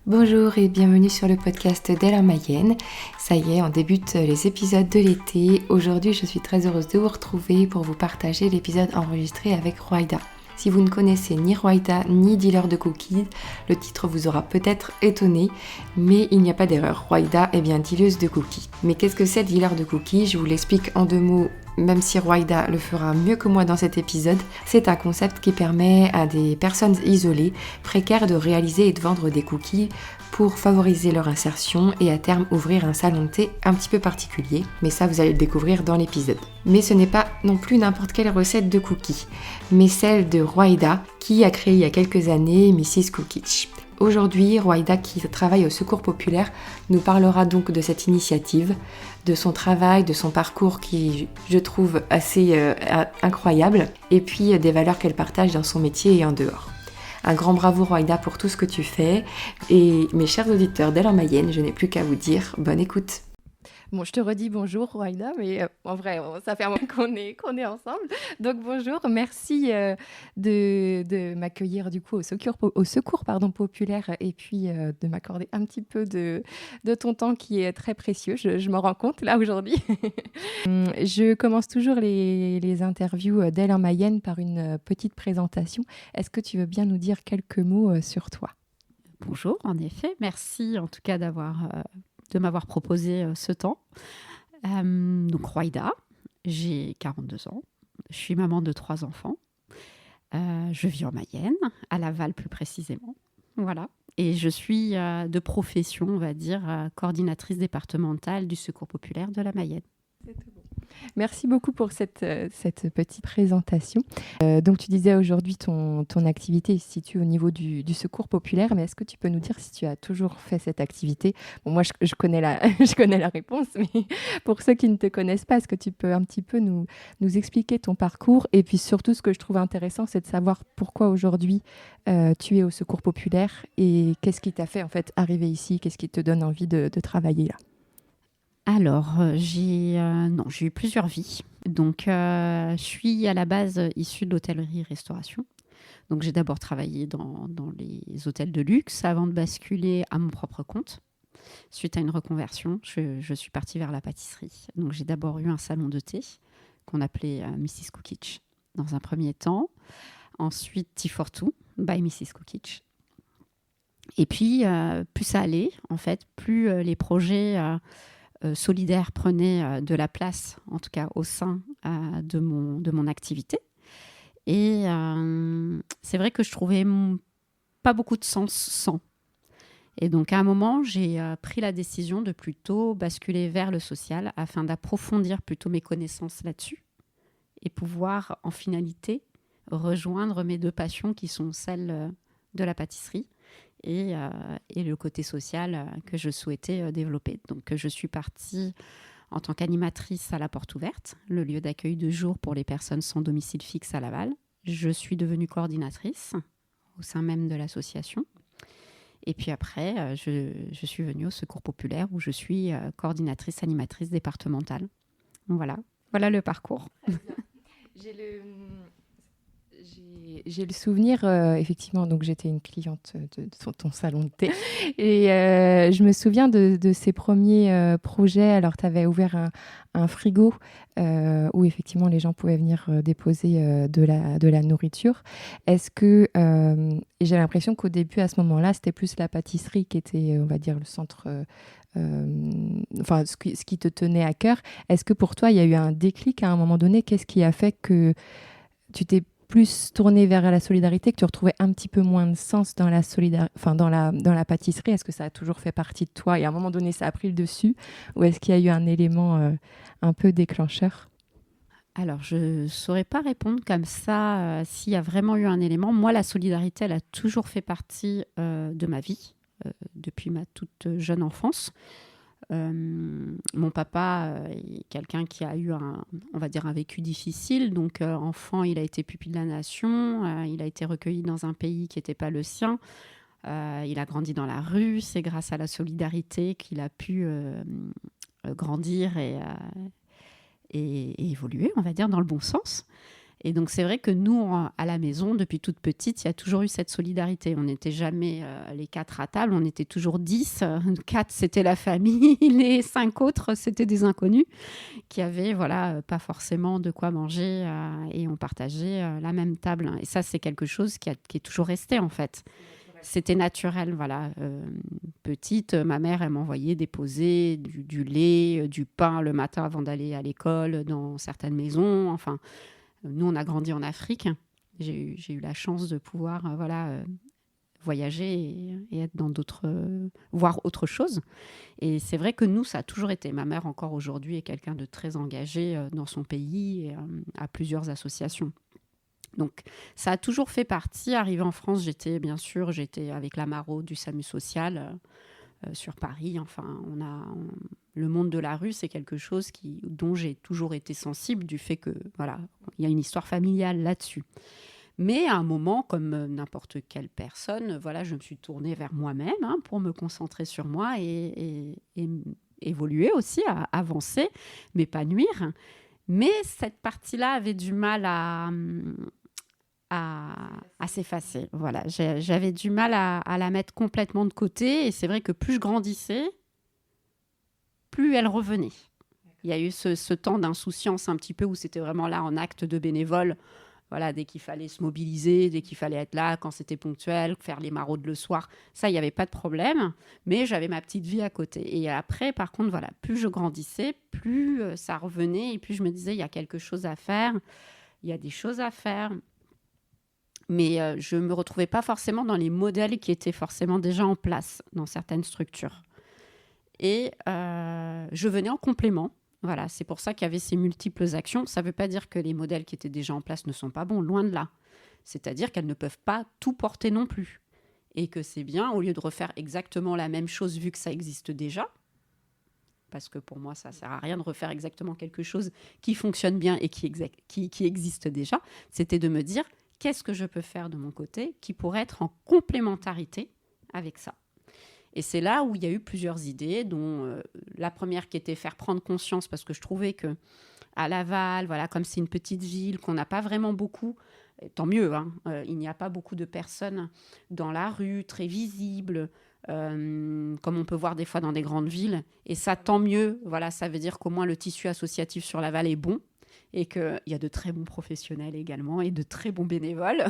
Bonjour et bienvenue sur le podcast d'Elle en Mayenne. Ça y est, on débute les épisodes de l'été. Aujourd'hui, je suis très heureuse de vous retrouver pour vous partager l'épisode enregistré avec Roaïda. Si vous ne connaissez ni Roaïda ni Dealer de Cookies, le titre vous aura peut-être étonné, mais il n'y a pas d'erreur. Roaïda est bien dealeuse de cookies. Mais qu'est-ce que c'est Dealer de Cookies? Je vous l'explique en 2 mots. Même si Roaïda le fera mieux que moi dans cet épisode, c'est un concept qui permet à des personnes isolées, précaires, de réaliser et de vendre des cookies pour favoriser leur insertion et à terme ouvrir un salon de thé un petit peu particulier. Mais ça, vous allez le découvrir dans l'épisode. Mais ce n'est pas non plus n'importe quelle recette de cookies, mais celle de Roaïda qui a créé il y a quelques années Mrs Cookies. Aujourd'hui, Roaïda, qui travaille au Secours Populaire, nous parlera donc de cette initiative, de son travail, de son parcours qui, je trouve, assez incroyable, et puis des valeurs qu'elle partage dans son métier et en dehors. Un grand bravo Roaïda pour tout ce que tu fais, et mes chers auditeurs d'Elle en Mayenne, je n'ai plus qu'à vous dire bonne écoute. Bon, je te redis bonjour Roaïda, mais en vrai, ça fait un moment qu'on est ensemble. Donc bonjour, merci de m'accueillir du coup au secours populaire et puis de m'accorder un petit peu de ton temps qui est très précieux. Je m'en rends compte là aujourd'hui. Je commence toujours les interviews d'Elle en Mayenne par une petite présentation. Est-ce que tu veux bien nous dire quelques mots sur toi ? Bonjour, en effet. Merci en tout cas de m'avoir proposé ce temps. Donc Roaïda, j'ai 42 ans. Je suis maman de 3 enfants. Je vis en Mayenne, à Laval plus précisément. Voilà. Et je suis de profession, on va dire, coordinatrice départementale du Secours populaire de la Mayenne. C'est tout bon. Merci beaucoup pour cette petite présentation. Donc tu disais aujourd'hui ton activité se situe au niveau du Secours populaire, mais est-ce que tu peux nous dire si tu as toujours fait cette activité ? Bon, moi je connais je connais la réponse, mais pour ceux qui ne te connaissent pas, est-ce que tu peux un petit peu nous expliquer ton parcours ? Et puis surtout, ce que je trouve intéressant, c'est de savoir pourquoi aujourd'hui tu es au Secours populaire et qu'est-ce qui t'a fait en fait arriver ici, qu'est-ce qui te donne envie de travailler là ? Alors, j'ai eu plusieurs vies. Donc, je suis à la base issue de l'hôtellerie-restauration. Donc, j'ai d'abord travaillé dans les hôtels de luxe avant de basculer à mon propre compte. Suite à une reconversion, je suis partie vers la pâtisserie. Donc, j'ai d'abord eu un salon de thé qu'on appelait Mrs Cookies dans un premier temps. Ensuite, Tea for Two by Mrs Cookies. Et puis, plus ça allait, en fait, plus les projets solidaires prenaient de la place, en tout cas au sein de mon activité. Et c'est vrai que je trouvais pas beaucoup de sens sans. Et donc à un moment, j'ai pris la décision de plutôt basculer vers le social afin d'approfondir plutôt mes connaissances là-dessus et pouvoir en finalité rejoindre mes 2 passions qui sont celles de la pâtisserie et le côté social que je souhaitais développer. Donc je suis partie en tant qu'animatrice à la Porte Ouverte, le lieu d'accueil de jour pour les personnes sans domicile fixe à Laval. Je suis devenue coordinatrice au sein même de l'association. Et puis après, je suis venue au Secours populaire où je suis coordinatrice animatrice départementale. Donc voilà le parcours. J'ai le souvenir, effectivement, donc j'étais une cliente de ton salon de thé. Et je me souviens de ces premiers projets. Alors, tu avais ouvert un frigo où effectivement les gens pouvaient venir déposer de la nourriture. Est-ce que, et j'ai l'impression qu'au début, à ce moment-là, c'était plus la pâtisserie qui était, on va dire, le centre, enfin, ce qui te tenait à cœur. Est-ce que pour toi, il y a eu un déclic à un moment donné ? Qu'est-ce qui a fait que tu t'es plus tourné vers la solidarité, que tu retrouvais un petit peu moins de sens dans dans la pâtisserie? Est-ce que ça a toujours fait partie de toi et à un moment donné ça a pris le dessus, ou est-ce qu'il y a eu un élément un peu déclencheur? Alors, je ne saurais pas répondre comme ça s'il y a vraiment eu un élément. Moi, la solidarité, elle a toujours fait partie de ma vie depuis ma toute jeune enfance. Mon papa est quelqu'un qui a eu on va dire un vécu difficile. Donc, enfant, il a été pupille de la nation. Il a été recueilli dans un pays qui n'était pas le sien. Il a grandi dans la rue. C'est grâce à la solidarité qu'il a pu grandir et évoluer, on va dire, dans le bon sens. Et donc, c'est vrai que nous, à la maison, depuis toute petite, il y a toujours eu cette solidarité. On n'était jamais les 4 à table, on était toujours 10. 4, c'était la famille. Les 5 autres, c'était des inconnus qui avaient pas forcément de quoi manger et on partageait la même table. Et ça, c'est quelque chose qui est toujours resté, en fait. C'était naturel, voilà. Petite, ma mère, elle m'envoyait déposer du lait, du pain le matin avant d'aller à l'école dans certaines maisons. Enfin, nous, on a grandi en Afrique. J'ai eu la chance de pouvoir voyager et être dans d'autres... voir autre chose. Et c'est vrai que nous, ça a toujours été. Ma mère, encore aujourd'hui, est quelqu'un de très engagé dans son pays et à plusieurs associations. Donc, ça a toujours fait partie. Arrivée en France, j'étais avec la Maro du SAMU social sur Paris. Enfin, le monde de la rue, c'est quelque chose dont j'ai toujours été sensible du fait que, il y a une histoire familiale là-dessus. Mais à un moment, comme n'importe quelle personne, je me suis tournée vers moi-même pour me concentrer sur moi et évoluer aussi, à avancer, m'épanouir. Mais cette partie-là avait du mal à s'effacer. Voilà, j'avais du mal à la mettre complètement de côté. Et c'est vrai que plus je grandissais, plus elle revenait. Il y a eu ce temps d'insouciance un petit peu où c'était vraiment là en acte de bénévole. Voilà, dès qu'il fallait se mobiliser, dès qu'il fallait être là, quand c'était ponctuel, faire les maraudes le soir, ça, il n'y avait pas de problème. Mais j'avais ma petite vie à côté. Et après, par contre, plus je grandissais, plus ça revenait. Et plus je me disais, il y a quelque chose à faire. Il y a des choses à faire. Mais je ne me retrouvais pas forcément dans les modèles qui étaient forcément déjà en place dans certaines structures. Et je venais en complément. Voilà, c'est pour ça qu'il y avait ces multiples actions. Ça ne veut pas dire que les modèles qui étaient déjà en place ne sont pas bons, loin de là. C'est-à-dire qu'elles ne peuvent pas tout porter non plus. Et que c'est bien, au lieu de refaire exactement la même chose vu que ça existe déjà, parce que pour moi, ça ne sert à rien de refaire exactement quelque chose qui fonctionne bien et qui existe déjà, c'était de me dire, qu'est-ce que je peux faire de mon côté qui pourrait être en complémentarité avec ça ? Et c'est là où il y a eu plusieurs idées, dont la première qui était faire prendre conscience, parce que je trouvais qu'à Laval, comme c'est une petite ville, qu'on n'a pas vraiment beaucoup, tant mieux, il n'y a pas beaucoup de personnes dans la rue, très visibles, comme on peut voir des fois dans des grandes villes. Et ça, tant mieux, ça veut dire qu'au moins le tissu associatif sur Laval est bon. Et qu'il y a de très bons professionnels également et de très bons bénévoles.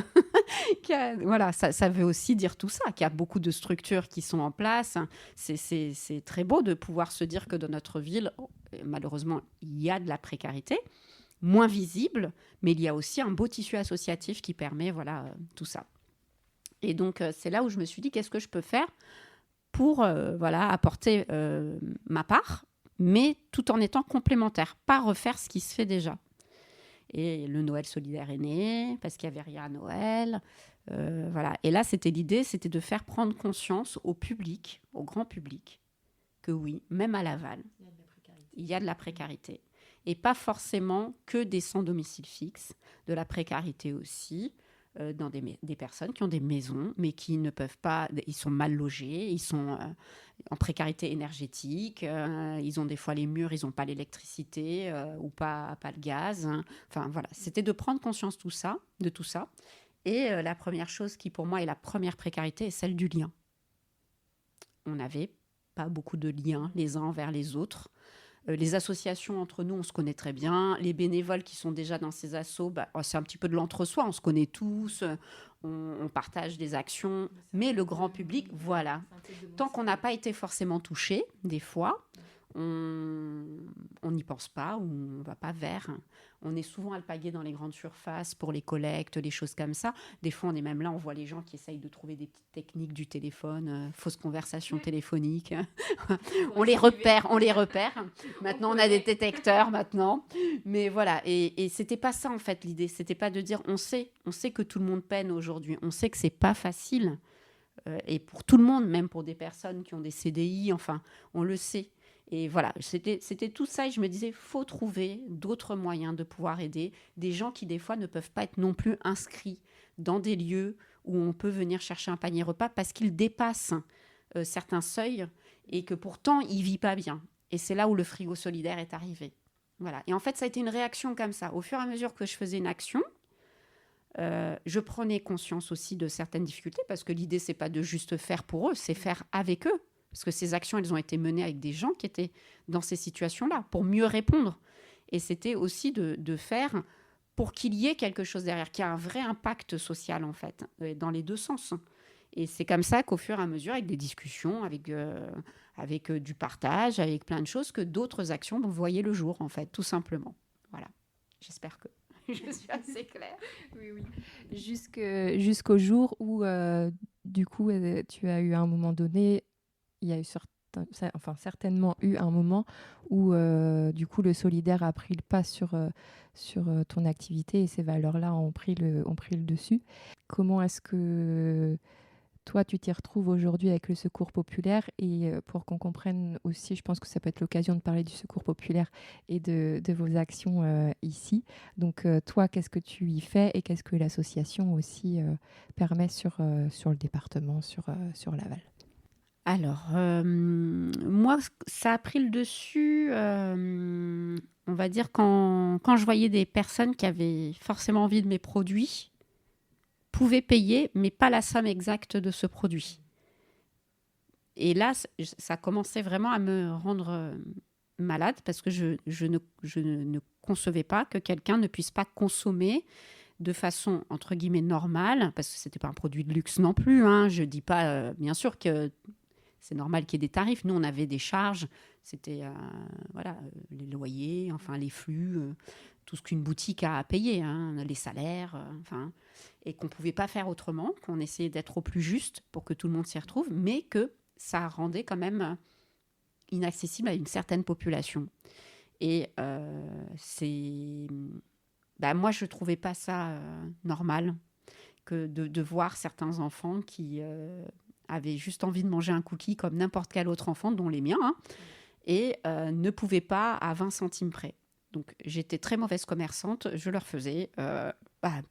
Ça veut aussi dire tout ça, qu'il y a beaucoup de structures qui sont en place. C'est très beau de pouvoir se dire que dans notre ville, malheureusement, il y a de la précarité, moins visible, mais il y a aussi un beau tissu associatif qui permet tout ça. Et donc, c'est là où je me suis dit, qu'est-ce que je peux faire pour apporter ma part, mais tout en étant complémentaire, pas refaire ce qui se fait déjà. Et le Noël solidaire est né, parce qu'il n'y avait rien à Noël. Et là, l'idée, c'était de faire prendre conscience au public, au grand public, que oui, même à Laval, il y a de la précarité. Et pas forcément que des sans domicile fixe, de la précarité aussi, dans des personnes qui ont des maisons, mais qui ne peuvent pas, ils sont mal logés, ils sont en précarité énergétique, ils ont des fois les murs, ils n'ont pas l'électricité ou pas le gaz. Enfin voilà, c'était de prendre conscience de tout ça. Et la première chose qui pour moi est la première précarité est celle du lien. On n'avait pas beaucoup de liens les uns envers les autres. Les associations entre nous, on se connaît très bien. Les bénévoles qui sont déjà dans ces assos, c'est un petit peu de l'entre-soi. On se connaît tous, on partage des actions. Mais le grand public, tant qu'on n'a pas été forcément touché, des fois, on n'y pense pas ou on ne va pas vers. On est souvent alpagué dans les grandes surfaces pour les collectes, les choses comme ça. Des fois, on est même là, on voit les gens qui essayent de trouver des petites techniques du téléphone, fausses conversations téléphoniques. On les repère. Maintenant, on a des détecteurs maintenant. Mais voilà, et c'était pas ça en fait l'idée. C'était pas de dire, on sait que tout le monde peine aujourd'hui. On sait que c'est pas facile. Et pour tout le monde, même pour des personnes qui ont des CDI, enfin, on le sait. Et voilà, c'était tout ça. Et je me disais, il faut trouver d'autres moyens de pouvoir aider des gens qui, des fois, ne peuvent pas être non plus inscrits dans des lieux où on peut venir chercher un panier repas parce qu'ils dépassent certains seuils et que pourtant, ils ne vivent pas bien. Et c'est là où le frigo solidaire est arrivé. Voilà. Et en fait, ça a été une réaction comme ça. Au fur et à mesure que je faisais une action, Je prenais conscience aussi de certaines difficultés parce que l'idée, c'est pas de juste faire pour eux, c'est faire avec eux. Parce que ces actions, elles ont été menées avec des gens qui étaient dans ces situations-là pour mieux répondre. Et c'était aussi de faire pour qu'il y ait quelque chose derrière, qui a un vrai impact social, en fait, dans les deux sens. Et c'est comme ça qu'au fur et à mesure, avec des discussions, avec du partage, avec plein de choses, que d'autres actions voyaient le jour, en fait, tout simplement. Voilà. J'espère que je suis assez claire. Oui, oui. Jusqu'au jour où, du coup, tu as eu à un moment donné, il y a eu certainement eu un moment où, du coup, le solidaire a pris le pas sur ton activité et ces valeurs-là ont pris le dessus. Comment est-ce que toi, tu t'y retrouves aujourd'hui avec le Secours populaire et pour qu'on comprenne aussi, je pense que ça peut être l'occasion de parler du Secours populaire et de vos actions ici. Donc, toi, qu'est-ce que tu y fais et qu'est-ce que l'association aussi permet sur le département, sur Laval? Alors, moi, ça a pris le dessus, on va dire, quand je voyais des personnes qui avaient forcément envie de mes produits, pouvaient payer, mais pas la somme exacte de ce produit. Et là, ça commençait vraiment à me rendre malade parce que je ne concevais pas que quelqu'un ne puisse pas consommer de façon, entre guillemets, normale, parce que ce n'était pas un produit de luxe non plus. Hein. Je ne dis pas, bien sûr, que c'est normal qu'il y ait des tarifs. Nous, on avait des charges. C'était les loyers, enfin les flux, tout ce qu'une boutique a à payer, hein, les salaires, et qu'on ne pouvait pas faire autrement, qu'on essayait d'être au plus juste pour que tout le monde s'y retrouve, mais que ça rendait quand même inaccessible à une certaine population. Et moi, je ne trouvais pas ça normal que de voir certains enfants qui avaient juste envie de manger un cookie comme n'importe quel autre enfant, dont les miens, hein, et ne pouvaient pas à 20 centimes près. Donc, j'étais très mauvaise commerçante, je leur faisais,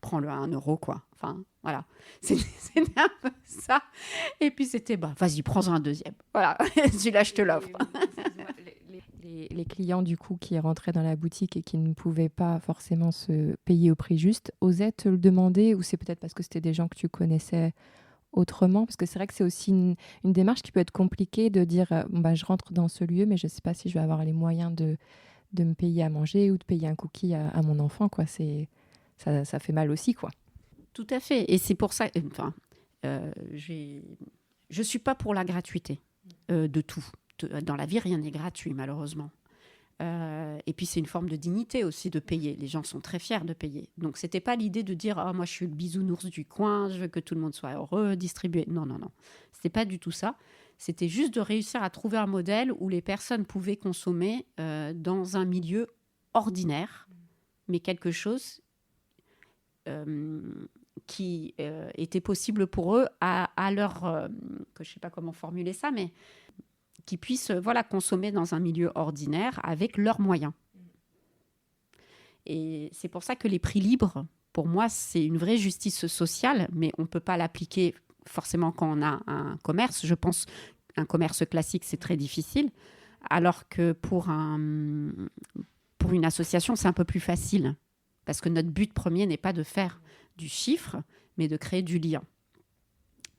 prends-le à 1 euro, quoi. Enfin, voilà, c'était un peu ça. Et puis, c'était, vas-y, prends-en un deuxième. Voilà, celui-là, je te l'offre. Les clients, du coup, qui rentraient dans la boutique et qui ne pouvaient pas forcément se payer au prix juste, osaient te le demander, ou c'est peut-être parce que c'était des gens que tu connaissais autrement? Parce que c'est vrai que c'est aussi une démarche qui peut être compliquée de dire, je rentre dans ce lieu, mais je ne sais pas si je vais avoir les moyens de me payer à manger ou de payer un cookie à mon enfant, quoi. Ça fait mal aussi, quoi. Tout à fait. Et c'est pour ça, je suis pas pour la gratuité de tout. Dans la vie, rien n'est gratuit, malheureusement. Et puis, c'est une forme de dignité aussi de payer. Les gens sont très fiers de payer. Donc, c'était pas l'idée de dire « moi, je suis le bisounours du coin, je veux que tout le monde soit heureux, distribué. » Non, non, non. C'était pas du tout ça. C'était juste de réussir à trouver un modèle où les personnes pouvaient consommer dans un milieu ordinaire, mais quelque chose qui était possible pour eux à leur... je ne sais pas comment formuler ça, mais qui puissent consommer dans un milieu ordinaire avec leurs moyens. Et c'est pour ça que les prix libres, pour moi, c'est une vraie justice sociale, mais on ne peut pas l'appliquer forcément quand on a un commerce. Je pense qu'un commerce classique, c'est très difficile, alors que pour une association, c'est un peu plus facile, parce que notre but premier n'est pas de faire du chiffre, mais de créer du lien.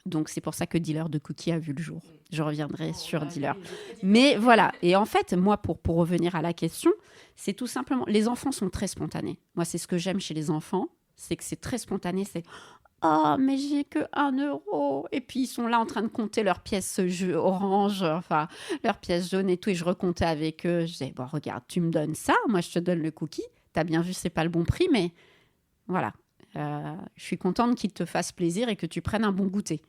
Donc, c'est pour ça que Dealer de Cookies a vu le jour. Je reviendrai sur Dealer. Mais voilà. Et en fait, moi, pour revenir à la question, c'est tout simplement... Les enfants sont très spontanés. Moi, c'est ce que j'aime chez les enfants, c'est que c'est très spontané. C'est « Oh, mais j'ai que 1 euro !» Et puis, ils sont là en train de compter leurs pièces orange, leurs pièces jaunes et tout. Et je recomptais avec eux. Je disais « Regarde, tu me donnes ça, moi, je te donne le cookie. T'as bien vu, c'est pas le bon prix, mais voilà. Je suis contente qu'ils te fassent plaisir et que tu prennes un bon goûter. »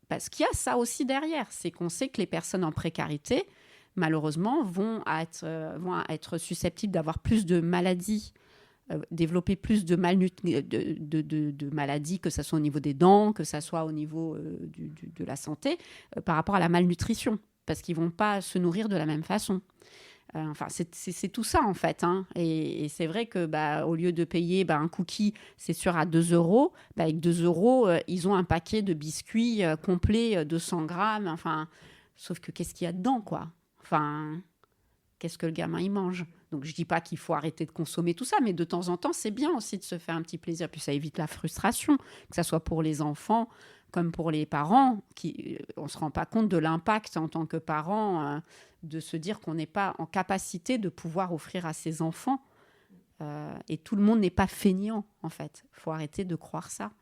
Parce qu'il y a ça aussi derrière, c'est qu'on sait que les personnes en précarité, malheureusement, vont être susceptibles d'avoir plus de maladies, développer plus de maladies, que ce soit au niveau des dents, que ce soit au niveau de la santé, par rapport à la malnutrition, parce qu'ils ne vont pas se nourrir de la même façon. C'est tout ça, en fait. Hein. Et c'est vrai que au lieu de payer un cookie, c'est sûr, à 2 euros, avec 2 euros, ils ont un paquet de biscuits complet, 200 grammes. Sauf que qu'est-ce qu'il y a dedans, quoi? Qu'est-ce que le gamin il mange? Donc je dis pas qu'il faut arrêter de consommer tout ça, mais de temps en temps, c'est bien aussi de se faire un petit plaisir. Puis ça évite la frustration, que ça soit pour les enfants comme pour les parents. On se rend pas compte de l'impact en tant que parent de se dire qu'on n'est pas en capacité de pouvoir offrir à ses enfants. Et tout le monde n'est pas feignant, en fait. Il faut arrêter de croire ça.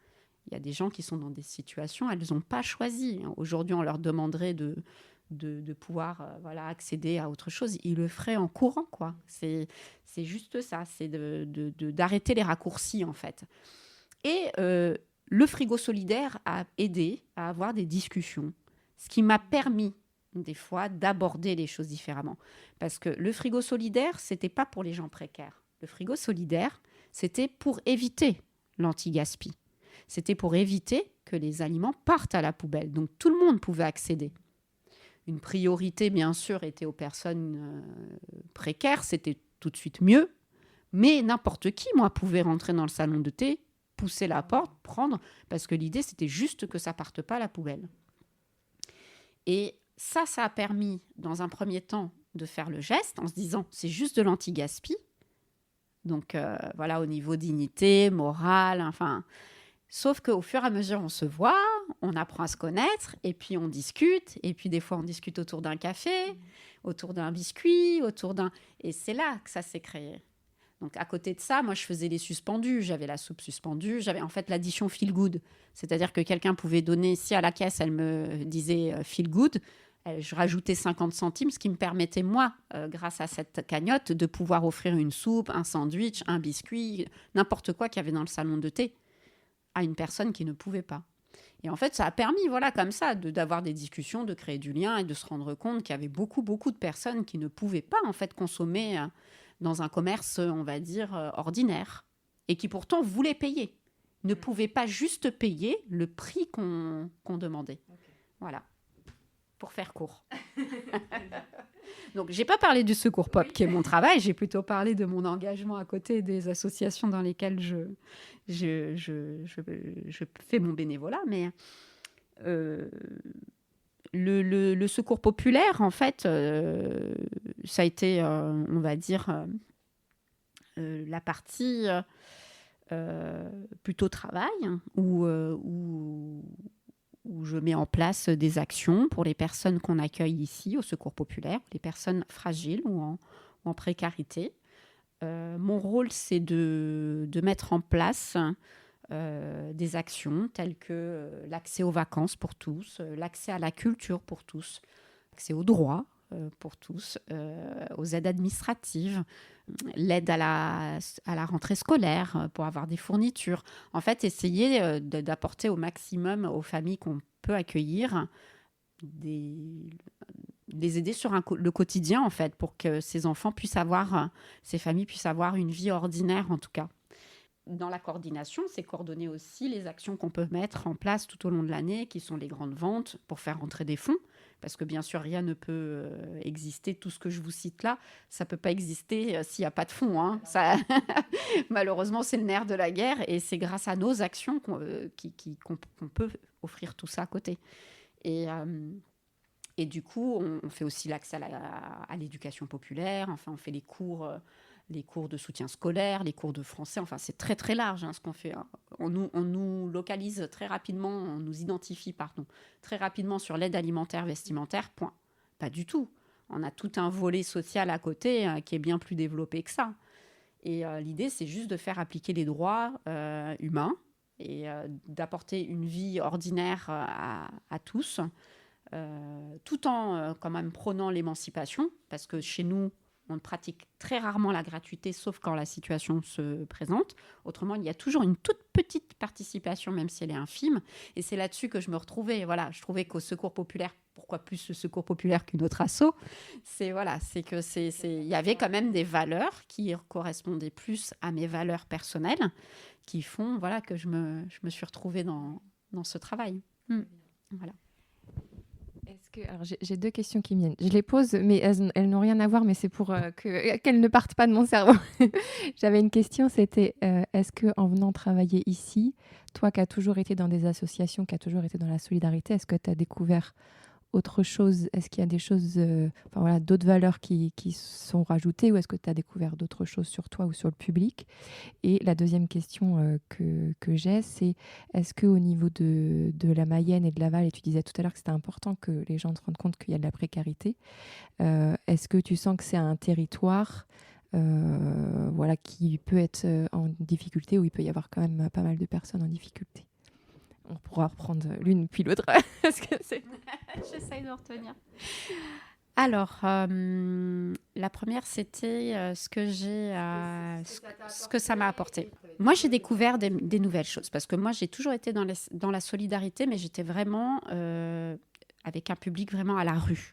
Il y a des gens qui sont dans des situations, elles n'ont pas choisi. Aujourd'hui, on leur demanderait de pouvoir accéder à autre chose. Ils le feraient en courant, quoi. C'est juste ça, c'est d'arrêter les raccourcis, en fait. Et le frigo solidaire a aidé à avoir des discussions, ce qui m'a permis, des fois, d'aborder les choses différemment. Parce que le frigo solidaire, ce n'était pas pour les gens précaires. Le frigo solidaire, c'était pour éviter l'anti-gaspi. C'était pour éviter que les aliments partent à la poubelle. Donc, tout le monde pouvait accéder. Une priorité, bien sûr, était aux personnes précaires. C'était tout de suite mieux. Mais n'importe qui, moi, pouvait rentrer dans le salon de thé, pousser la porte, prendre, parce que l'idée, c'était juste que ça parte pas à la poubelle. Et ça a permis, dans un premier temps, de faire le geste en se disant, c'est juste de l'anti-gaspi. Donc, au niveau dignité, morale, enfin... Sauf qu'au fur et à mesure, on se voit, on apprend à se connaître, et puis on discute, et puis des fois, on discute autour d'un café, autour d'un biscuit, Et c'est là que ça s'est créé. Donc, à côté de ça, moi, je faisais les suspendus. J'avais la soupe suspendue. J'avais en fait l'addition feel good. C'est-à-dire que quelqu'un pouvait donner, si à la caisse, elle me disait feel good, je rajoutais 50 centimes, ce qui me permettait, moi, grâce à cette cagnotte, de pouvoir offrir une soupe, un sandwich, un biscuit, n'importe quoi qu'il y avait dans le salon de thé, à une personne qui ne pouvait pas. Et en fait, ça a permis, comme ça, d'avoir des discussions, de créer du lien et de se rendre compte qu'il y avait beaucoup, beaucoup de personnes qui ne pouvaient pas, en fait, consommer dans un commerce, on va dire, ordinaire, et qui pourtant voulaient payer. Ne pouvaient pas juste payer le prix qu'on demandait. Okay. Voilà. Pour faire court. Donc, je n'ai pas parlé du Secours Pop, qui est mon travail. J'ai plutôt parlé de mon engagement à côté des associations dans lesquelles je fais mon bénévolat. Mais le Secours populaire, en fait, ça a été, on va dire, la partie plutôt travail, où je mets en place des actions pour les personnes qu'on accueille ici au Secours populaire, les personnes fragiles ou en précarité. Mon rôle, c'est de mettre en place des actions telles que l'accès aux vacances pour tous, l'accès à la culture pour tous, l'accès aux droits pour tous, aux aides administratives, l'aide à la rentrée scolaire pour avoir des fournitures. En fait, essayer d'apporter au maximum aux familles qu'on peut accueillir, les aider sur le quotidien, en fait, pour que ces enfants puissent avoir, ces familles puissent avoir une vie ordinaire, en tout cas. Dans la coordination, c'est coordonner aussi les actions qu'on peut mettre en place tout au long de l'année, qui sont les grandes ventes pour faire rentrer des fonds. Parce que bien sûr, rien ne peut exister. Tout ce que je vous cite là, ça ne peut pas exister s'il n'y a pas de fonds. Hein. Ça, malheureusement, c'est le nerf de la guerre. Et c'est grâce à nos actions qu'on peut offrir tout ça à côté. Et du coup, on fait aussi l'accès à l'éducation populaire. Enfin, on fait les cours de soutien scolaire, les cours de français. Enfin, c'est très, très large ce qu'on fait. Hein. On nous localise très rapidement, on nous identifie, très rapidement sur l'aide alimentaire, vestimentaire, point. Pas du tout. On a tout un volet social à côté qui est bien plus développé que ça. Et l'idée, c'est juste de faire appliquer les droits humains et d'apporter une vie ordinaire à tous, tout en quand même prônant l'émancipation, parce que chez nous, on pratique très rarement la gratuité, sauf quand la situation se présente. Autrement, il y a toujours une toute petite participation, même si elle est infime. Et c'est là-dessus que je me retrouvais. Voilà, je trouvais qu'au Secours populaire, pourquoi plus le Secours populaire qu'une autre asso, il y avait quand même des valeurs qui correspondaient plus à mes valeurs personnelles, qui font que je me suis retrouvée dans ce travail. Voilà. Alors j'ai deux questions qui me viennent. Je les pose, mais elles n'ont rien à voir, mais c'est pour qu'elles ne partent pas de mon cerveau. J'avais une question, c'était est-ce qu'en venant travailler ici, toi qui as toujours été dans des associations, qui as toujours été dans la solidarité, est-ce que tu as découvert autre chose? Est-ce qu'il y a des choses, d'autres valeurs qui sont rajoutées ou est-ce que tu as découvert d'autres choses sur toi ou sur le public? Et la deuxième question que j'ai, c'est est-ce qu'au niveau de la Mayenne et de Laval, et tu disais tout à l'heure que c'était important que les gens se rendent compte qu'il y a de la précarité, est-ce que tu sens que c'est un territoire qui peut être en difficulté, où il peut y avoir quand même pas mal de personnes en difficulté? On pourra reprendre l'une puis l'autre. Parce que J'essaye de retenir. Alors, la première, c'était ce que ça m'a apporté. Moi, j'ai découvert des nouvelles choses parce que moi, j'ai toujours été dans la solidarité, mais j'étais vraiment avec un public vraiment à la rue.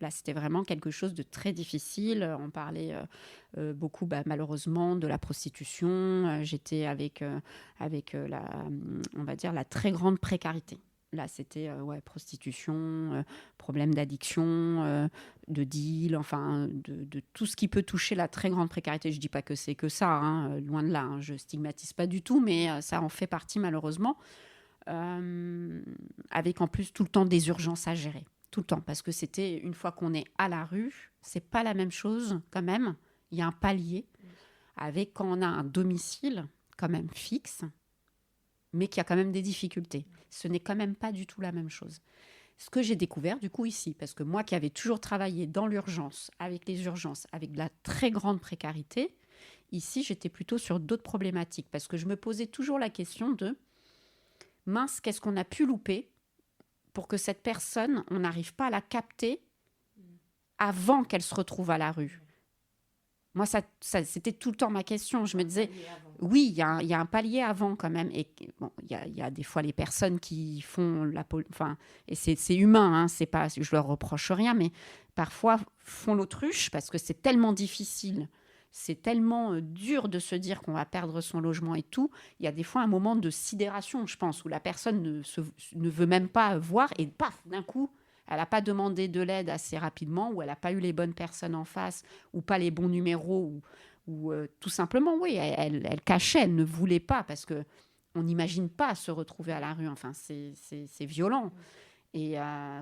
Là, c'était vraiment quelque chose de très difficile. On parlait beaucoup, malheureusement, de la prostitution. J'étais avec on va dire, la très grande précarité. Là, c'était prostitution, problème d'addiction, de deal, enfin, de tout ce qui peut toucher la très grande précarité. Je ne dis pas que c'est que ça, hein, loin de là. Hein, je ne stigmatise pas du tout, mais ça en fait partie, malheureusement. Avec en plus tout le temps des urgences à gérer. Tout le temps, parce que c'était, une fois qu'on est à la rue, c'est pas la même chose quand même. Il y a un palier avec quand on a un domicile quand même fixe, mais qui a quand même des difficultés. Ce n'est quand même pas du tout la même chose. Ce que j'ai découvert du coup ici, parce que moi qui avais toujours travaillé dans l'urgence, avec les urgences, avec de la très grande précarité, ici j'étais plutôt sur d'autres problématiques, parce que je me posais toujours la question de mince, qu'est-ce qu'on a pu louper pour que cette personne, on n'arrive pas à la capter avant qu'elle se retrouve à la rue. Moi, ça, c'était tout le temps ma question. Je me disais, oui, il y a un palier avant quand même. Et bon, il y a des fois les personnes qui font et c'est humain, hein, c'est pas, je leur reproche rien, mais parfois font l'autruche parce que c'est tellement difficile. C'est tellement dur de se dire qu'on va perdre son logement et tout. Il y a des fois un moment de sidération, je pense, où la personne ne veut même pas voir et paf, d'un coup, elle n'a pas demandé de l'aide assez rapidement ou elle n'a pas eu les bonnes personnes en face ou pas les bons numéros ou tout simplement, oui, elle cachait, elle ne voulait pas parce qu'on n'imagine pas se retrouver à la rue. Enfin, c'est violent. Et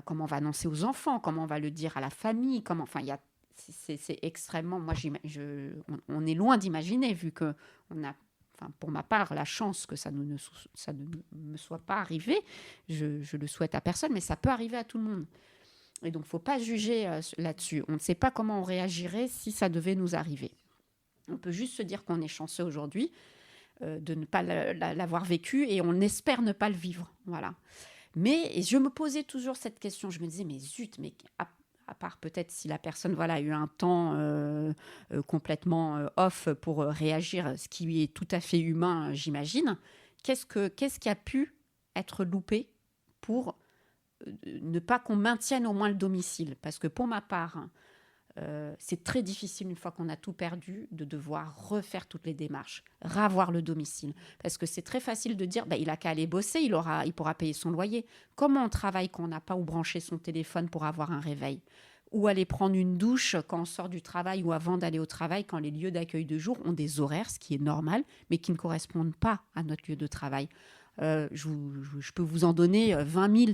comment on va annoncer aux enfants, comment on va le dire à la famille, il y a c'est extrêmement... Moi, on est loin d'imaginer, vu que on a, pour ma part, la chance que ça ne me soit pas arrivé. Je le souhaite à personne, mais ça peut arriver à tout le monde. Et donc, il ne faut pas juger là-dessus. On ne sait pas comment on réagirait si ça devait nous arriver. On peut juste se dire qu'on est chanceux aujourd'hui de ne pas l'avoir vécu et on espère ne pas le vivre. Voilà. Mais je me posais toujours cette question. Je me disais, mais zut, mais à part peut-être si la personne a eu un temps complètement off pour réagir, ce qui est tout à fait humain, j'imagine, qu'est-ce qui a pu être loupé pour ne pas qu'on maintienne au moins le domicile? Parce que pour ma part, c'est très difficile, une fois qu'on a tout perdu, de devoir refaire toutes les démarches, ravoir le domicile. Parce que c'est très facile de dire, il n'a qu'à aller bosser, il pourra payer son loyer. Comment on travaille quand on n'a pas où brancher son téléphone pour avoir un réveil? Ou aller prendre une douche quand on sort du travail ou avant d'aller au travail, quand les lieux d'accueil de jour ont des horaires, ce qui est normal, mais qui ne correspondent pas à notre lieu de travail. Je peux vous en donner 20 000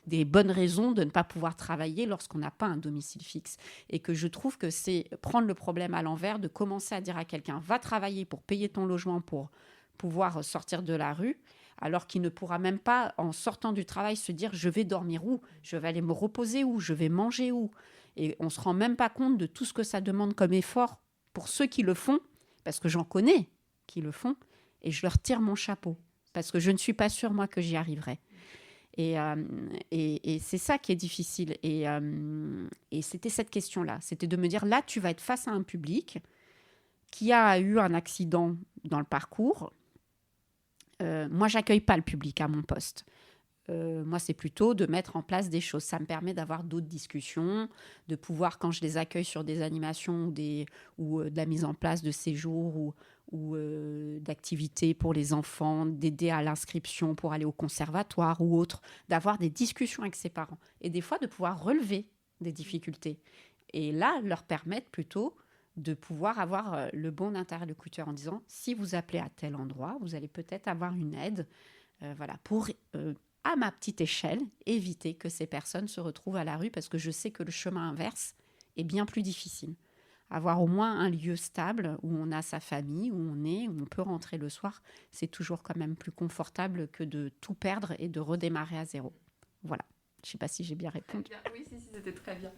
des bonnes raisons de ne pas pouvoir travailler lorsqu'on n'a pas un domicile fixe. Et que je trouve que c'est prendre le problème à l'envers, de commencer à dire à quelqu'un, va travailler pour payer ton logement, pour pouvoir sortir de la rue, alors qu'il ne pourra même pas, en sortant du travail, se dire, je vais dormir où? Je vais aller me reposer où? Je vais manger où? Et on ne se rend même pas compte de tout ce que ça demande comme effort pour ceux qui le font, parce que j'en connais qui le font, et je leur tire mon chapeau, parce que je ne suis pas sûre, moi, que j'y arriverai. Et c'est ça qui est difficile. Et c'était cette question-là. C'était de me dire, là, tu vas être face à un public qui a eu un accident dans le parcours. Moi, j'accueille pas le public à mon poste. Moi, c'est plutôt de mettre en place des choses. Ça me permet d'avoir d'autres discussions, de pouvoir, quand je les accueille sur des animations ou de la mise en place de séjours ou d'activités pour les enfants, d'aider à l'inscription pour aller au conservatoire ou autre, d'avoir des discussions avec ses parents et des fois de pouvoir relever des difficultés. Et là, leur permettre plutôt de pouvoir avoir le bon interlocuteur en disant, si vous appelez à tel endroit, vous allez peut-être avoir une aide pour à ma petite échelle, éviter que ces personnes se retrouvent à la rue parce que je sais que le chemin inverse est bien plus difficile. Avoir au moins un lieu stable où on a sa famille, où on peut rentrer le soir, c'est toujours quand même plus confortable que de tout perdre et de redémarrer à zéro. Voilà. Je ne sais pas si j'ai bien répondu. Oui, si, c'était très bien.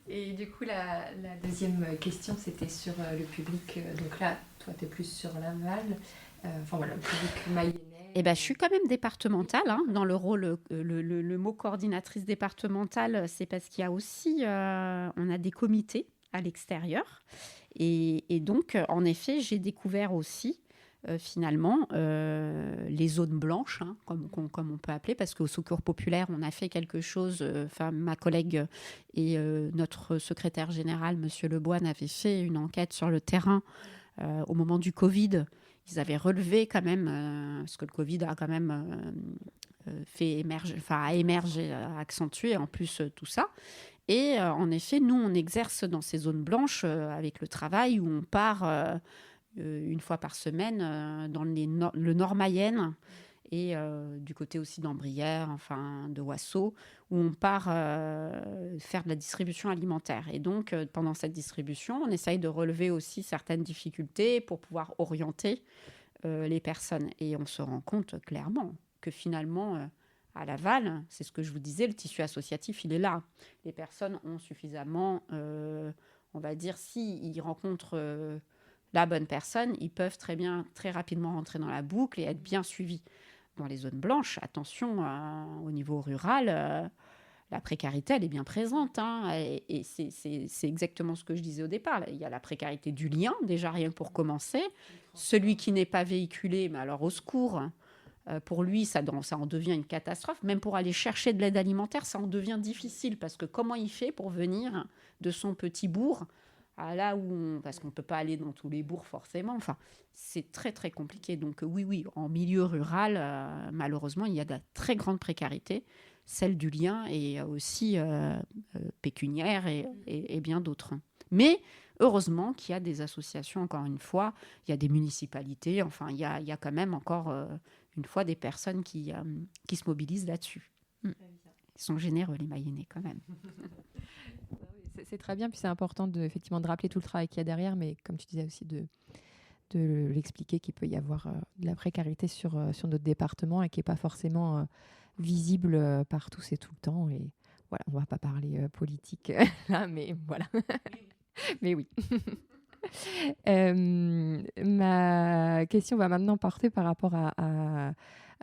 Et du coup, la deuxième question, c'était sur le public. Donc là, toi, tu es plus sur Laval. Le public mayennais. Je suis quand même départementale, dans le rôle, le mot coordinatrice départementale, c'est parce qu'il y a aussi, on a des comités à l'extérieur. Et donc, en effet, j'ai découvert aussi, finalement, les zones blanches, comme on peut appeler, parce qu'au Secours populaire, on a fait quelque chose, ma collègue et notre secrétaire général, monsieur Leboine, avaient fait une enquête sur le terrain au moment du Covid. Ils avaient relevé quand même, parce que le Covid a quand même émergé, accentué en plus tout ça. Et en effet, nous, on exerce dans ces zones blanches avec le travail où on part une fois par semaine dans le Nord-Mayenne et du côté aussi d'Ambrières, de Wassau, où on part faire de la distribution alimentaire. Et donc, pendant cette distribution, on essaye de relever aussi certaines difficultés pour pouvoir orienter les personnes. Et on se rend compte clairement que finalement, à Laval, c'est ce que je vous disais, le tissu associatif, il est là. Les personnes ont suffisamment, on va dire, s'ils rencontrent la bonne personne, ils peuvent très rapidement rentrer dans la boucle et être bien suivis. Dans les zones blanches, attention, au niveau rural, la précarité, elle est bien présente. Et c'est exactement ce que je disais au départ. Il y a la précarité du lien, déjà rien pour commencer. Celui qui n'est pas véhiculé, mais alors au secours, pour lui, ça en devient une catastrophe. Même pour aller chercher de l'aide alimentaire, ça en devient difficile. Parce que comment il fait pour venir de son petit bourg à là où parce qu'on ne peut pas aller dans tous les bourgs forcément. C'est très, très compliqué. Donc oui, en milieu rural, malheureusement, il y a de la très grande précarité, celle du lien et aussi pécuniaire et bien d'autres. Mais heureusement qu'il y a des associations, encore une fois, il y a des municipalités, il y a quand même encore une fois des personnes qui se mobilisent là-dessus. Ils sont généreux, les Mayennais, quand même. C'est très bien, puis c'est important effectivement de rappeler tout le travail qu'il y a derrière, mais comme tu disais aussi de l'expliquer qu'il peut y avoir de la précarité sur notre département et qui n'est pas forcément visible par tous et tout le temps. Et voilà, on ne va pas parler politique là, mais voilà. Mais oui. Ma question va maintenant porter par rapport à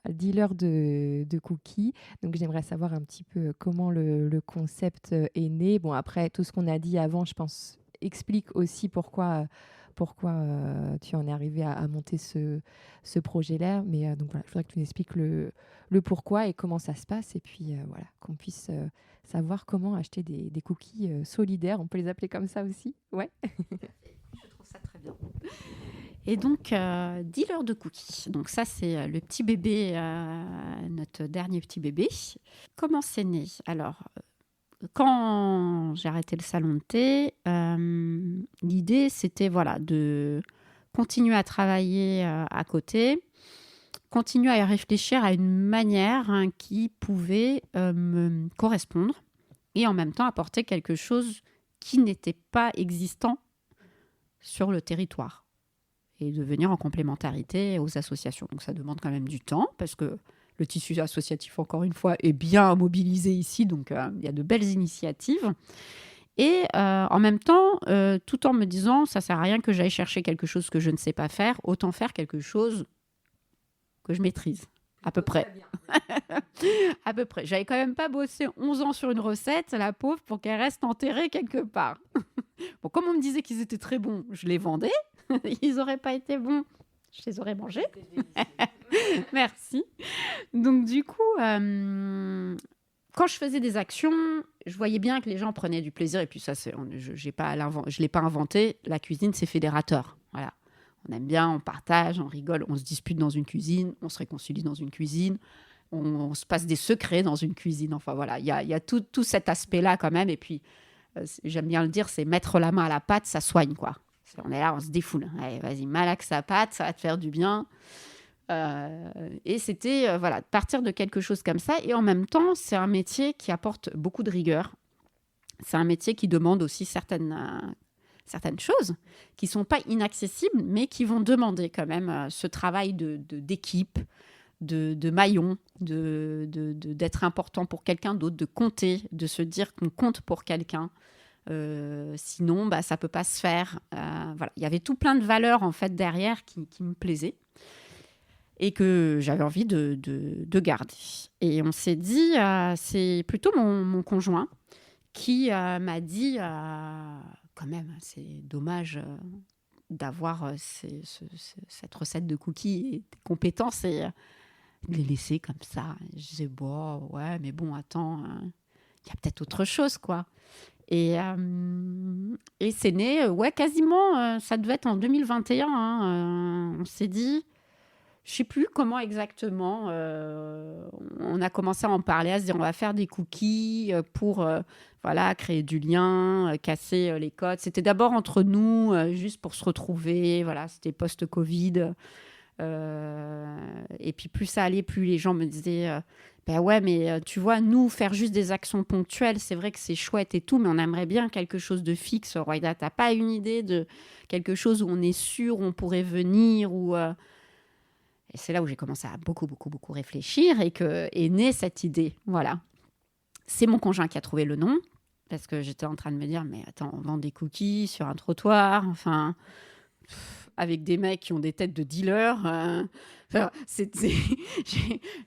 dealer de cookies. Donc, j'aimerais savoir un petit peu comment le concept est né. Bon, après, tout ce qu'on a dit avant, je pense, explique aussi pourquoi tu en es arrivé à monter ce projet-là. Mais donc, voilà, je voudrais que tu nous expliques le pourquoi et comment ça se passe. Et puis, voilà, qu'on puisse savoir comment acheter des cookies solidaires. On peut les appeler comme ça aussi. Ouais. Je trouve ça très bien. Et donc, dealer de cookies. Donc ça, c'est le petit bébé, notre dernier petit bébé. Comment c'est né ? Alors, quand j'ai arrêté le salon de thé, l'idée, c'était de continuer à travailler à côté, continuer à réfléchir à une manière qui pouvait me correspondre et en même temps apporter quelque chose qui n'était pas existant sur le territoire et de venir en complémentarité aux associations. Donc ça demande quand même du temps parce que le tissu associatif, encore une fois, est bien mobilisé ici, donc il y a de belles initiatives. Et en même temps, tout en me disant, ça ne sert à rien que j'aille chercher quelque chose que je ne sais pas faire, autant faire quelque chose que je maîtrise. À peu près. À peu près. J'avais quand même pas bossé 11 ans sur une recette, la pauvre, pour qu'elle reste enterrée quelque part. Bon, comme on me disait qu'ils étaient très bons, je les vendais. Ils n'auraient pas été bons, je les aurais mangés. Merci. Donc du coup, quand je faisais des actions, je voyais bien que les gens prenaient du plaisir. Et puis ça, je ne l'ai pas inventé. La cuisine, c'est fédérateur. Voilà. On aime bien, on partage, on rigole, on se dispute dans une cuisine, on se réconcilie dans une cuisine, on se passe des secrets dans une cuisine. Enfin voilà, il y a tout cet aspect-là quand même. Et puis, j'aime bien le dire, c'est mettre la main à la pâte, ça soigne, quoi. On est là, on se défoule. Allez, vas-y, malaxe sa pâte, ça va te faire du bien. Et c'était voilà, partir de quelque chose comme ça. Et en même temps, c'est un métier qui apporte beaucoup de rigueur. C'est un métier qui demande aussi certaines choses qui ne sont pas inaccessibles, mais qui vont demander quand même ce travail d'équipe, de maillon, d'être important pour quelqu'un d'autre, de compter, de se dire qu'on compte pour quelqu'un. Sinon, ça ne peut pas se faire. Voilà. Il y avait tout plein de valeurs en fait, derrière qui me plaisaient et que j'avais envie de garder. Et on s'est dit, c'est plutôt mon conjoint qui m'a dit, quand même, c'est dommage d'avoir cette recette de cookies et des compétences et de les laisser comme ça. Je disais, bon, ouais, mais bon, attends, il y a peut-être autre chose, quoi. Et c'est né, ouais, quasiment, ça devait être en 2021. On s'est dit, je ne sais plus comment exactement, on a commencé à en parler, à se dire on va faire des cookies pour voilà, créer du lien, casser les codes. C'était d'abord entre nous, juste pour se retrouver. Voilà, c'était post-Covid. Et puis plus ça allait, plus les gens me disaient ben ouais, mais tu vois, nous, faire juste des actions ponctuelles, c'est vrai que c'est chouette et tout, mais on aimerait bien quelque chose de fixe. Royda, tu n'as pas une idée de quelque chose où on est sûr, où on pourrait venir ou... Et c'est là où j'ai commencé à beaucoup réfléchir et que est née cette idée. Voilà. C'est mon conjoint qui a trouvé le nom parce que j'étais en train de me dire, mais attends, on vend des cookies sur un trottoir, enfin, avec des mecs qui ont des têtes de dealers. Enfin,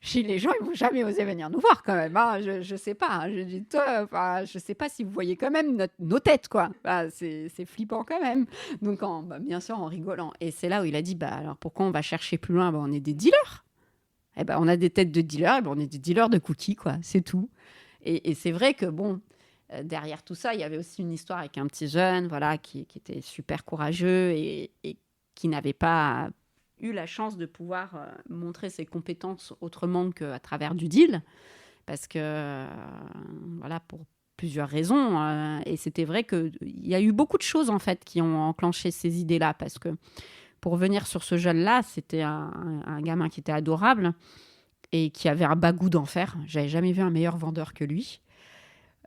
chez les gens, ils vont jamais oser venir nous voir quand même. Hein. Je sais pas. Hein. Je dis, toi, enfin, je sais pas si vous voyez quand même nos têtes, quoi. C'est flippant quand même. Donc, bien sûr, en rigolant. Et c'est là où il a dit, alors pourquoi on va chercher plus loin? On est des dealers. On a des têtes de dealers. On est des dealers de cookies, quoi. C'est tout. Et c'est vrai que bon. Derrière tout ça, il y avait aussi une histoire avec un petit jeune, voilà, qui était super courageux et qui n'avait pas eu la chance de pouvoir montrer ses compétences autrement qu'à travers du deal, parce que, voilà, pour plusieurs raisons. Et c'était vrai qu'il y a eu beaucoup de choses, en fait, qui ont enclenché ces idées-là, parce que, pour revenir sur ce jeune-là, c'était un gamin qui était adorable et qui avait un bagou d'enfer. J'avais jamais vu un meilleur vendeur que lui.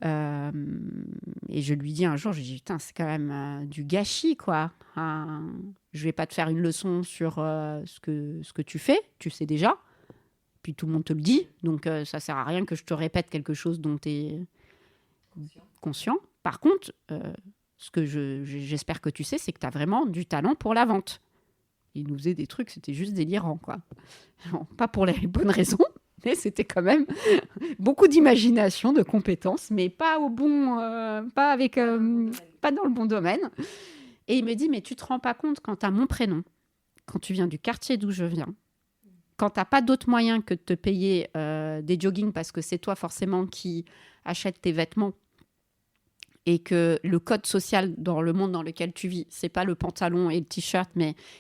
Et je lui dis un jour, je lui dis, putain, c'est quand même du gâchis, quoi. Je vais pas te faire une leçon sur ce que tu fais, tu sais déjà. Puis tout le monde te le dit, donc ça sert à rien que je te répète quelque chose dont tu es conscient. Par contre, ce que j'espère que tu sais, c'est que tu as vraiment du talent pour la vente. Il nous faisait des trucs, c'était juste délirant, quoi. Non, pas pour les bonnes raisons. Mais c'était quand même beaucoup d'imagination, de compétences, mais pas pas dans le bon domaine. Et il me dit, mais tu te rends pas compte quand tu as mon prénom, quand tu viens du quartier d'où je viens, quand tu n'as pas d'autre moyen que de te payer des joggings parce que c'est toi forcément qui achètes tes vêtements et que le code social dans le monde dans lequel tu vis, c'est pas le pantalon et le t-shirt,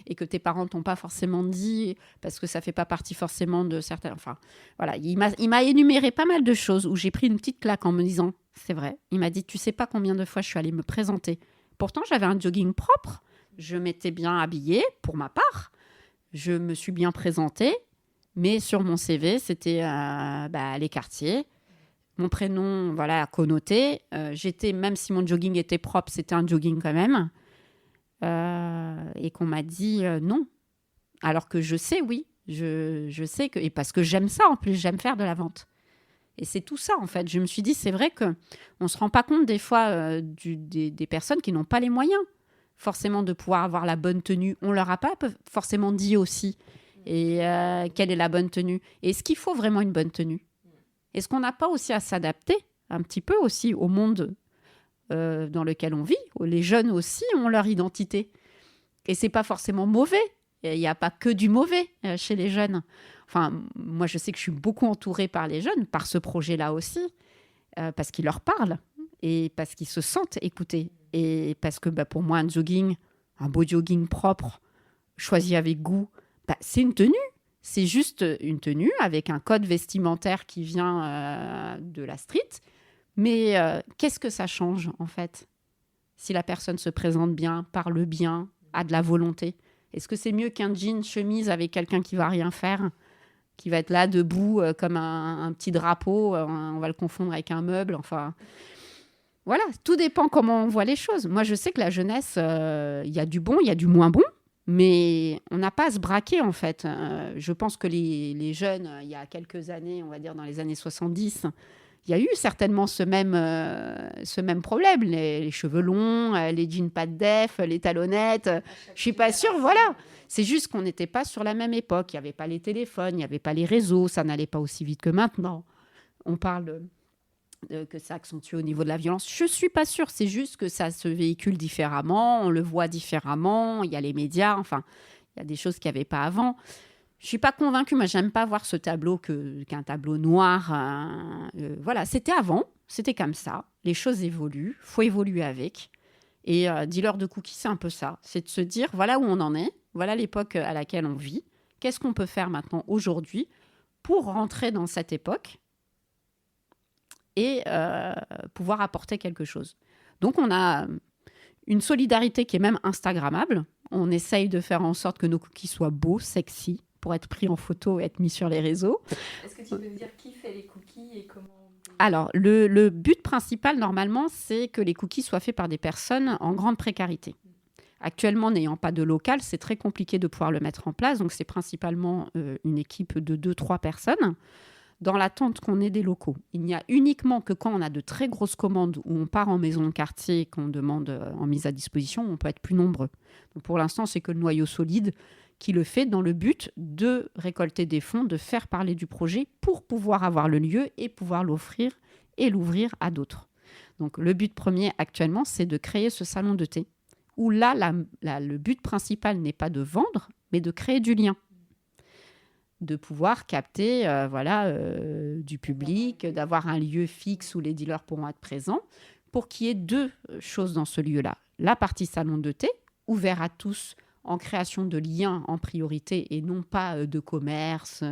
et que tes parents t'ont pas forcément dit, parce que ça fait pas partie forcément de certains... Enfin, voilà, il m'a énuméré pas mal de choses où j'ai pris une petite claque en me disant, c'est vrai, il m'a dit, tu sais pas combien de fois je suis allée me présenter. Pourtant, j'avais un jogging propre, je m'étais bien habillée, pour ma part, je me suis bien présentée, mais sur mon CV, c'était les quartiers, mon prénom, voilà, connoté. J'étais, même si mon jogging était propre, c'était un jogging quand même. Et qu'on m'a dit non. Alors que je sais, oui. Je sais que... Et parce que j'aime ça, en plus, j'aime faire de la vente. Et c'est tout ça, en fait. Je me suis dit, c'est vrai qu'on ne se rend pas compte des fois des personnes qui n'ont pas les moyens, forcément, de pouvoir avoir la bonne tenue. On ne leur a pas forcément dit aussi. Et quelle est la bonne tenue? Et est-ce qu'il faut vraiment une bonne tenue? Est-ce qu'on n'a pas aussi à s'adapter un petit peu aussi au monde dans lequel on vit? Les jeunes aussi ont leur identité. Et c'est pas forcément mauvais. Il n'y a pas que du mauvais chez les jeunes. Enfin, moi, je sais que je suis beaucoup entourée par les jeunes, par ce projet-là aussi, parce qu'ils leur parlent et parce qu'ils se sentent écoutés. Et parce que pour moi, un beau jogging propre, choisi avec goût, c'est une tenue. C'est juste une tenue avec un code vestimentaire qui vient de la street. Mais qu'est-ce que ça change, en fait, si la personne se présente bien, parle bien, a de la volonté? Est-ce que c'est mieux qu'un jean chemise avec quelqu'un qui va rien faire, qui va être là debout comme un petit drapeau, on va le confondre avec un meuble, enfin... Voilà, tout dépend comment on voit les choses. Moi, je sais que la jeunesse, il y a du bon, il y a du moins bon, mais on n'a pas à se braquer, en fait. Je pense que les jeunes, il y a quelques années, on va dire dans les années 70, il y a eu certainement ce même problème. Les cheveux longs, les jeans pas de def, les talonnettes. Je suis pas sûre, voilà. C'est juste qu'on n'était pas sur la même époque. Il n'y avait pas les téléphones, il n'y avait pas les réseaux, ça n'allait pas aussi vite que maintenant. On parle... que ça accentue au niveau de la violence. Je ne suis pas sûre, c'est juste que ça se véhicule différemment, on le voit différemment, il y a les médias, enfin, il y a des choses qu'il n'y avait pas avant. Je ne suis pas convaincue, moi, j'aime pas voir ce tableau qu'un tableau noir. Voilà, c'était avant, c'était comme ça, les choses évoluent, il faut évoluer avec. Et dealer de cookies, c'est un peu ça, c'est de se dire, voilà où on en est, voilà l'époque à laquelle on vit, qu'est-ce qu'on peut faire maintenant, aujourd'hui, pour rentrer dans cette époque et pouvoir apporter quelque chose. Donc, on a une solidarité qui est même instagrammable. On essaye de faire en sorte que nos cookies soient beaux, sexy, pour être pris en photo et être mis sur les réseaux. Est-ce que tu peux nous dire qui fait les cookies et comment... Alors, le but principal, normalement, c'est que les cookies soient faits par des personnes en grande précarité. Actuellement, n'ayant pas de local, c'est très compliqué de pouvoir le mettre en place. Donc, c'est principalement une équipe de 2-3 personnes. Dans l'attente qu'on ait des locaux. Il n'y a uniquement que quand on a de très grosses commandes où on part en maison de quartier, qu'on demande en mise à disposition, on peut être plus nombreux. Donc pour l'instant, c'est que le noyau solide qui le fait dans le but de récolter des fonds, de faire parler du projet pour pouvoir avoir le lieu et pouvoir l'offrir et l'ouvrir à d'autres. Donc le but premier actuellement, c'est de créer ce salon de thé où là, le but principal n'est pas de vendre, mais de créer du lien, de pouvoir capter du public, d'avoir un lieu fixe où les dealers pourront être présents, pour qu'il y ait 2 choses dans ce lieu-là. La partie salon de thé, ouvert à tous, en création de liens en priorité et non pas de commerce,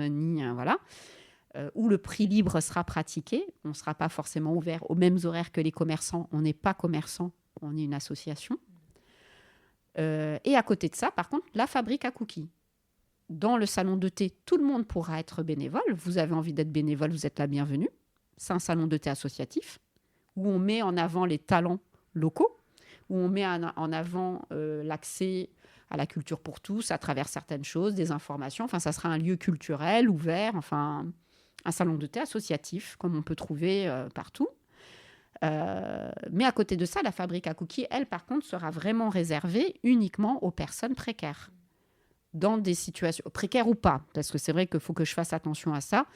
où le prix libre sera pratiqué. On ne sera pas forcément ouvert aux mêmes horaires que les commerçants. On n'est pas commerçant, on est une association. Et à côté de ça, par contre, la fabrique à cookies. Dans le salon de thé, tout le monde pourra être bénévole. Vous avez envie d'être bénévole, vous êtes la bienvenue. C'est un salon de thé associatif où on met en avant les talents locaux, où on met en avant l'accès à la culture pour tous à travers certaines choses, des informations. Enfin, ça sera un lieu culturel, ouvert, enfin, un salon de thé associatif, comme on peut trouver partout. Mais à côté de ça, la fabrique à cookies, elle, par contre, sera vraiment réservée uniquement aux personnes précaires. Dans des situations précaires ou pas, parce que c'est vrai qu'il faut que je fasse attention à ça.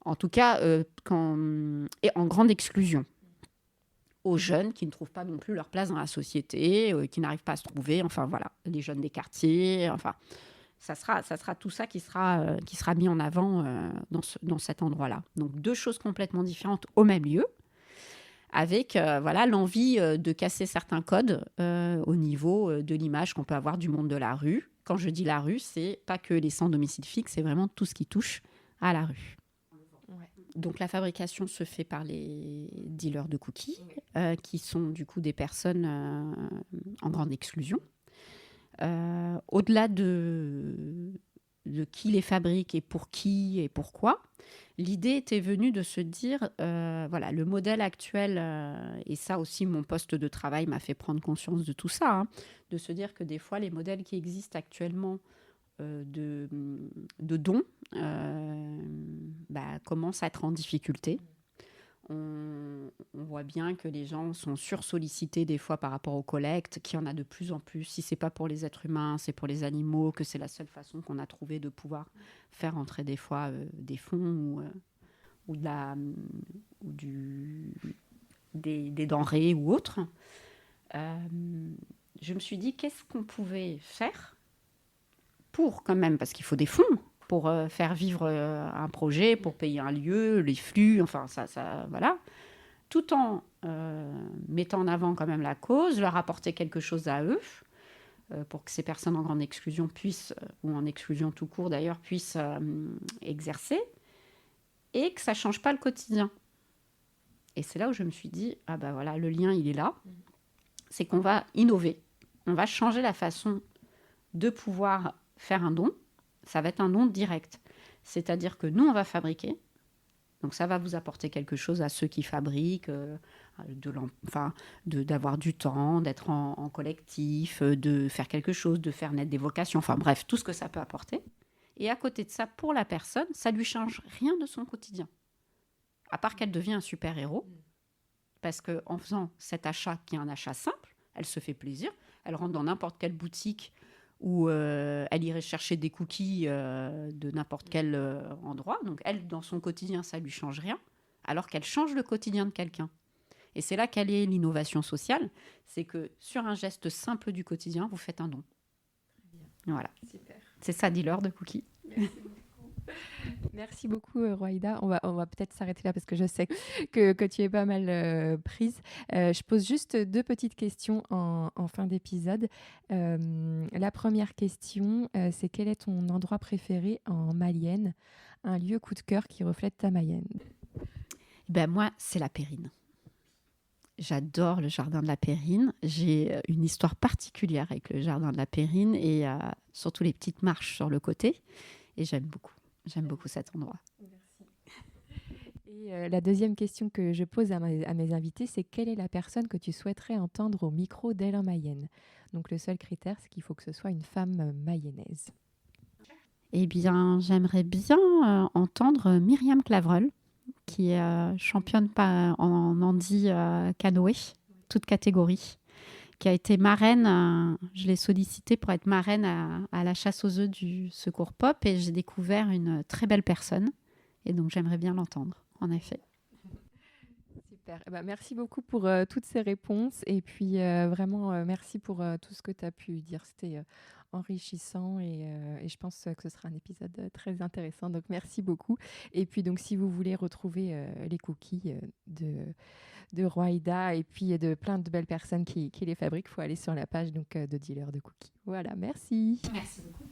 En tout cas, et en grande exclusion. Aux jeunes qui ne trouvent pas non plus leur place dans la société, qui n'arrivent pas à se trouver, enfin voilà, les jeunes des quartiers, enfin, ça sera tout ça qui sera mis en avant dans cet endroit-là. Donc 2 choses complètement différentes au même lieu, avec l'envie de casser certains codes au niveau de l'image qu'on peut avoir du monde de la rue. Quand je dis la rue, c'est pas que les sans domicile fixe, c'est vraiment tout ce qui touche à la rue. Ouais. Donc la fabrication se fait par les dealers de cookies, qui sont du coup des personnes en grande exclusion. Au-delà de qui les fabrique et pour qui et pourquoi, l'idée était venue de se dire, le modèle actuel, et ça aussi mon poste de travail m'a fait prendre conscience de tout ça, de se dire que des fois les modèles qui existent actuellement de dons commencent à être en difficulté. On voit bien que les gens sont sursollicités des fois par rapport aux collectes, qu'il y en a de plus en plus. Si ce n'est pas pour les êtres humains, c'est pour les animaux, que c'est la seule façon qu'on a trouvé de pouvoir faire entrer des fois des fonds des denrées ou autres. Je me suis dit, qu'est-ce qu'on pouvait faire pour quand même, parce qu'il faut des fonds, pour faire vivre un projet, pour payer un lieu, les flux, enfin ça voilà, tout en mettant en avant quand même la cause, leur apporter quelque chose à eux, pour que ces personnes en grande exclusion puissent, ou en exclusion tout court d'ailleurs, puissent exercer, et que ça ne change pas le quotidien. Et c'est là où je me suis dit, le lien il est là, c'est qu'on va innover, on va changer la façon de pouvoir faire un don, ça va être un don direct. C'est-à-dire que nous, on va fabriquer. Donc ça va vous apporter quelque chose à ceux qui fabriquent, d'avoir du temps, d'être en collectif, de faire quelque chose, de faire naître des vocations, enfin bref, tout ce que ça peut apporter. Et à côté de ça, pour la personne, ça ne lui change rien de son quotidien. À part qu'elle devient un super-héros, parce qu'en faisant cet achat, qui est un achat simple, elle se fait plaisir, elle rentre dans n'importe quelle boutique où elle irait chercher des cookies de n'importe quel endroit. Donc elle, dans son quotidien, ça ne lui change rien, alors qu'elle change le quotidien de quelqu'un. Et c'est là qu'elle est l'innovation sociale, c'est que sur un geste simple du quotidien, vous faites un don. Voilà. Super. C'est ça, dealer de cookies. Merci beaucoup, Roaïda. On va peut-être s'arrêter là parce que je sais que tu es pas mal prise. Je pose juste 2 petites questions en fin d'épisode. La première question, c'est quel est ton endroit préféré en Mayenne? Un lieu coup de cœur qui reflète ta Mayenne. Ben moi, c'est la Périne. J'adore le jardin de la Périne. J'ai une histoire particulière avec le jardin de la Périne et surtout les petites marches sur le côté. Et j'aime beaucoup cet endroit. Et la deuxième question que je pose à mes invités, c'est quelle est la personne que tu souhaiterais entendre au micro d'Elle en Mayenne? Donc le seul critère, c'est qu'il faut que ce soit une femme mayonnaise. Eh bien, j'aimerais bien entendre Myriam Clavreul, qui est championne en handi canoë, toute catégorie, qui a été marraine, je l'ai sollicitée pour être marraine à la chasse aux œufs du Secours Pop et j'ai découvert une très belle personne et donc j'aimerais bien l'entendre, en effet. Super. Eh ben, merci beaucoup pour toutes ces réponses et puis vraiment merci pour tout ce que tu as pu dire. C'était enrichissant et je pense que ce sera un épisode très intéressant. Donc merci beaucoup. Et puis donc si vous voulez retrouver les cookies de Roaïda et puis de plein de belles personnes qui les fabriquent, il faut aller sur la page donc, de Dealer de Cookies. Voilà, merci. Merci beaucoup.